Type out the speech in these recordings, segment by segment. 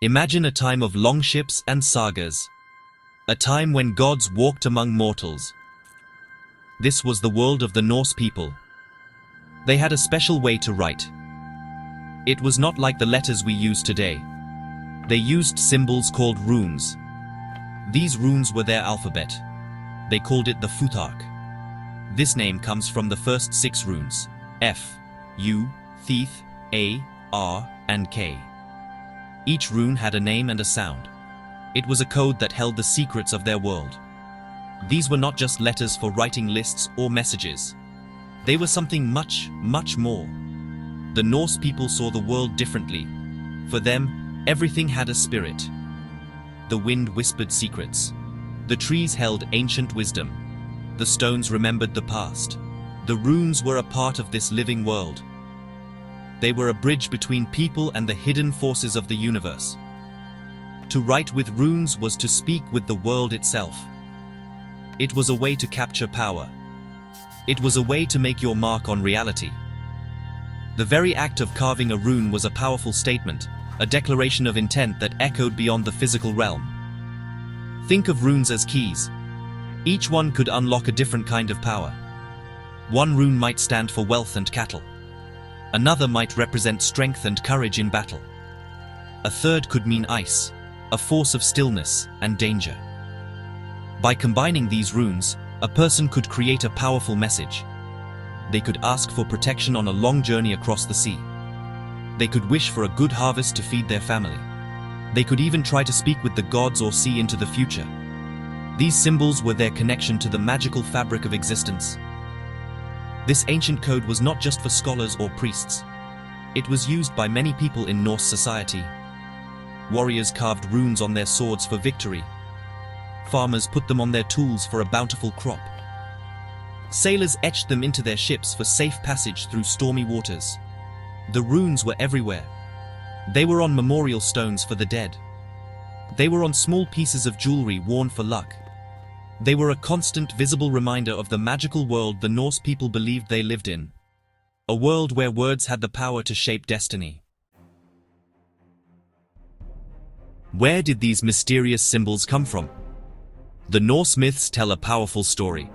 Imagine a time of longships and sagas. A time when gods walked among mortals. This was the world of the Norse people. They had a special way to write. It was not like the letters we use today. They used symbols called runes. These runes were their alphabet. They called it the futhark. This name comes from the first 6 runes: F, U, Theth, A, R, and K. Each rune had a name and a sound. It was a code that held the secrets of their world. These were not just letters for writing lists or messages. They were something much, much more. The Norse people saw the world differently. For them, everything had a spirit. The wind whispered secrets. The trees held ancient wisdom. The stones remembered the past. The runes were a part of this living world. They were a bridge between people and the hidden forces of the universe. To write with runes was to speak with the world itself. It was a way to capture power. It was a way to make your mark on reality. The very act of carving a rune was a powerful statement, a declaration of intent that echoed beyond the physical realm. Think of runes as keys. Each one could unlock a different kind of power. One rune might stand for wealth and cattle. Another might represent strength and courage in battle. A third could mean ice, a force of stillness and danger. By combining these runes, a person could create a powerful message. They could ask for protection on a long journey across the sea. They could wish for a good harvest to feed their family. They could even try to speak with the gods or see into the future. These symbols were their connection to the magical fabric of existence. This ancient code was not just for scholars or priests. It was used by many people in Norse society. Warriors carved runes on their swords for victory. Farmers put them on their tools for a bountiful crop. Sailors etched them into their ships for safe passage through stormy waters. The runes were everywhere. They were on memorial stones for the dead. They were on small pieces of jewelry worn for luck. They were a constant, visible reminder of the magical world the Norse people believed they lived in. A world where words had the power to shape destiny. Where did these mysterious symbols come from? The Norse myths tell a powerful story.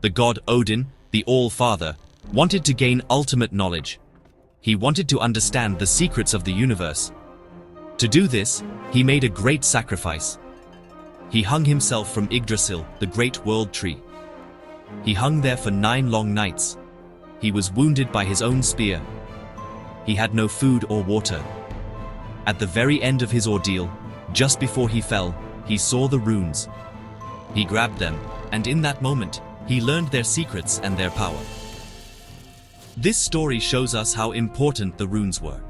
The god Odin, the All-Father, wanted to gain ultimate knowledge. He wanted to understand the secrets of the universe. To do this, he made a great sacrifice. He hung himself from Yggdrasil, the great world tree. He hung there for 9 long nights. He was wounded by his own spear. He had no food or water. At the very end of his ordeal, just before he fell, he saw the runes. He grabbed them, and in that moment, he learned their secrets and their power. This story shows us how important the runes were.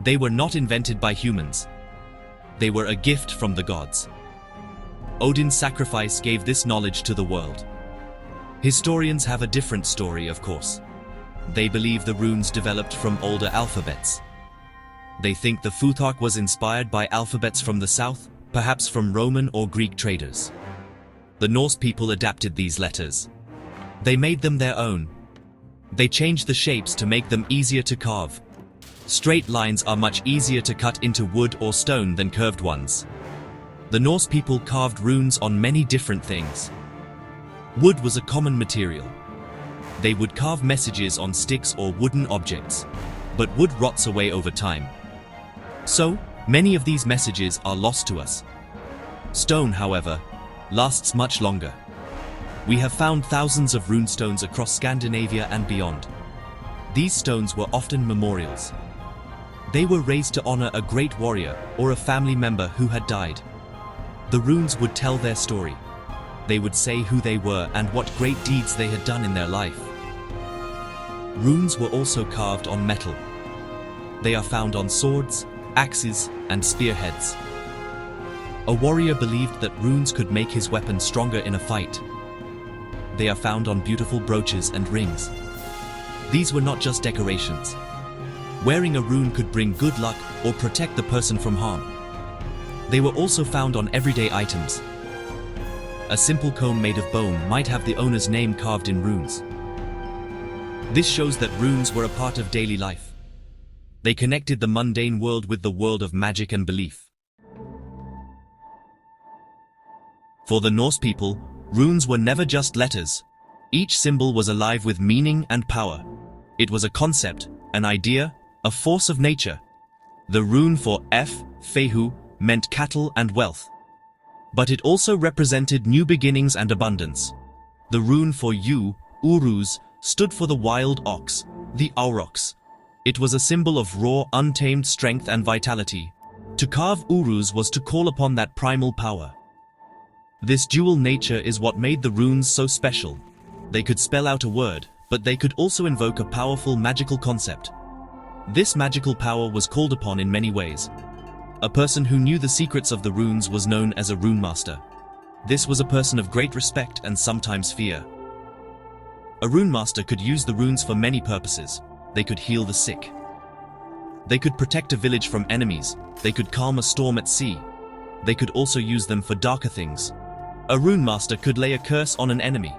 They were not invented by humans. They were a gift from the gods. Odin's sacrifice gave this knowledge to the world. Historians have a different story, of course. They believe the runes developed from older alphabets. They think the futhark was inspired by alphabets from the south, perhaps from Roman or Greek traders. The Norse people adapted these letters. They made them their own. They changed the shapes to make them easier to carve. Straight lines are much easier to cut into wood or stone than curved ones. The Norse people carved runes on many different things. Wood was a common material. They would carve messages on sticks or wooden objects, but wood rots away over time. So, many of these messages are lost to us. Stone, however, lasts much longer. We have found thousands of runestones across Scandinavia and beyond. These stones were often memorials. They were raised to honor a great warrior or a family member who had died. The runes would tell their story. They would say who they were and what great deeds they had done in their life. Runes were also carved on metal. They are found on swords, axes, and spearheads. A warrior believed that runes could make his weapon stronger in a fight. They are found on beautiful brooches and rings. These were not just decorations. Wearing a rune could bring good luck or protect the person from harm. They were also found on everyday items. A simple comb made of bone might have the owner's name carved in runes. This shows that runes were a part of daily life. They connected the mundane world with the world of magic and belief. For the Norse people, runes were never just letters. Each symbol was alive with meaning and power. It was a concept, an idea, a force of nature. The rune for fehu meant cattle and wealth. But it also represented new beginnings and abundance. The rune for urus, stood for the wild ox, the aurochs. It was a symbol of raw, untamed strength and vitality. To carve urus was to call upon that primal power. This dual nature is what made the runes so special. They could spell out a word, but they could also invoke a powerful magical concept. This magical power was called upon in many ways. A person who knew the secrets of the runes was known as a rune master. This was a person of great respect and sometimes fear. A rune master could use the runes for many purposes. They could heal the sick. They could protect a village from enemies. They could calm a storm at sea. They could also use them for darker things. A rune master could lay a curse on an enemy.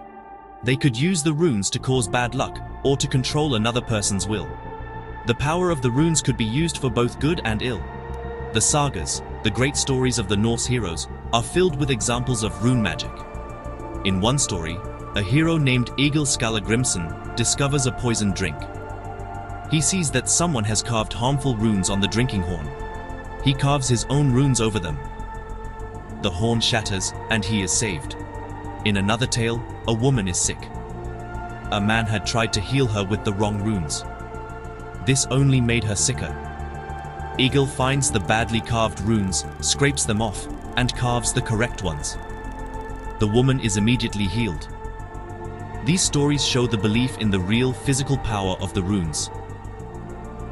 They could use the runes to cause bad luck or to control another person's will. The power of the runes could be used for both good and ill. The sagas, the great stories of the Norse heroes, are filled with examples of rune magic. In one story, a hero named Egil Skallagrimsson discovers a poisoned drink. He sees that someone has carved harmful runes on the drinking horn. He carves his own runes over them. The horn shatters and he is saved. In another tale, a woman is sick. A man had tried to heal her with the wrong runes. This only made her sicker. Egil finds the badly carved runes, scrapes them off, and carves the correct ones. The woman is immediately healed. These stories show the belief in the real physical power of the runes.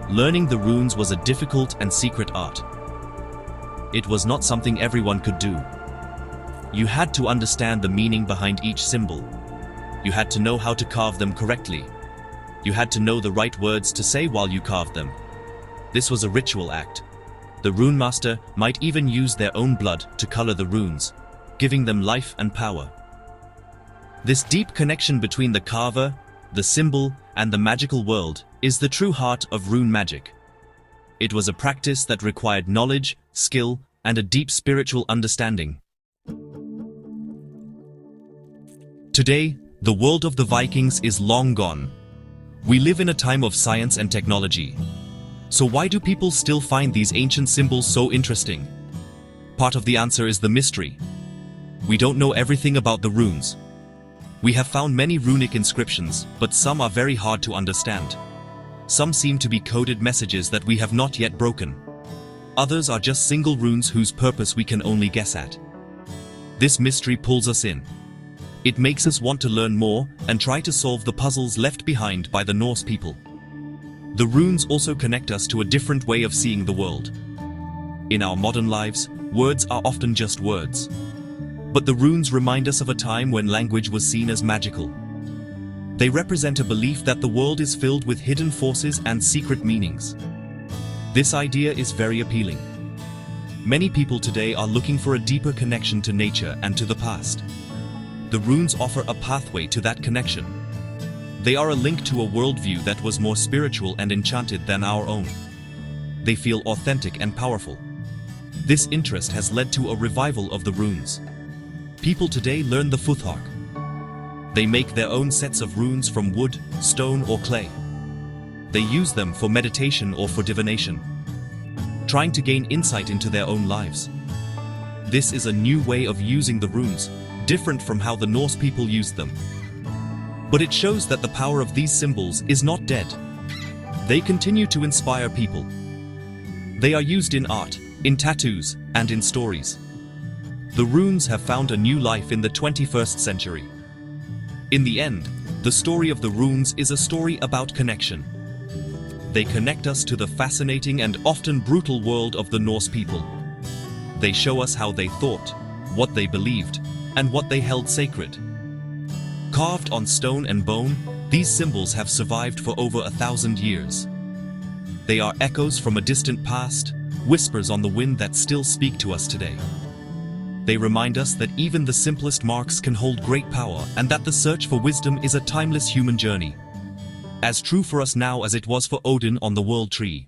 Learning the runes was a difficult and secret art. It was not something everyone could do. You had to understand the meaning behind each symbol. You had to know how to carve them correctly. You had to know the right words to say while you carved them. This was a ritual act. The rune master might even use their own blood to color the runes, giving them life and power. This deep connection between the carver, the symbol, and the magical world is the true heart of rune magic. It was a practice that required knowledge, skill, and a deep spiritual understanding. Today, the world of the Vikings is long gone. We live in a time of science and technology. So why do people still find these ancient symbols so interesting? Part of the answer is the mystery. We don't know everything about the runes. We have found many runic inscriptions, but some are very hard to understand. Some seem to be coded messages that we have not yet broken. Others are just single runes whose purpose we can only guess at. This mystery pulls us in. It makes us want to learn more and try to solve the puzzles left behind by the Norse people. The runes also connect us to a different way of seeing the world. In our modern lives, words are often just words. But the runes remind us of a time when language was seen as magical. They represent a belief that the world is filled with hidden forces and secret meanings. This idea is very appealing. Many people today are looking for a deeper connection to nature and to the past. The runes offer a pathway to that connection. They are a link to a worldview that was more spiritual and enchanted than our own. They feel authentic and powerful. This interest has led to a revival of the runes. People today learn the Futhork. They make their own sets of runes from wood, stone, or clay. They use them for meditation or for divination, trying to gain insight into their own lives. This is a new way of using the runes, different from how the Norse people used them. But it shows that the power of these symbols is not dead. They continue to inspire people. They are used in art, in tattoos, and in stories. The runes have found a new life in the 21st century. In the end, the story of the runes is a story about connection. They connect us to the fascinating and often brutal world of the Norse people. They show us how they thought, what they believed, and what they held sacred. Carved on stone and bone, these symbols have survived for over 1,000 years. They are echoes from a distant past, whispers on the wind that still speak to us today. They remind us that even the simplest marks can hold great power and that the search for wisdom is a timeless human journey, as true for us now as it was for Odin on the World Tree.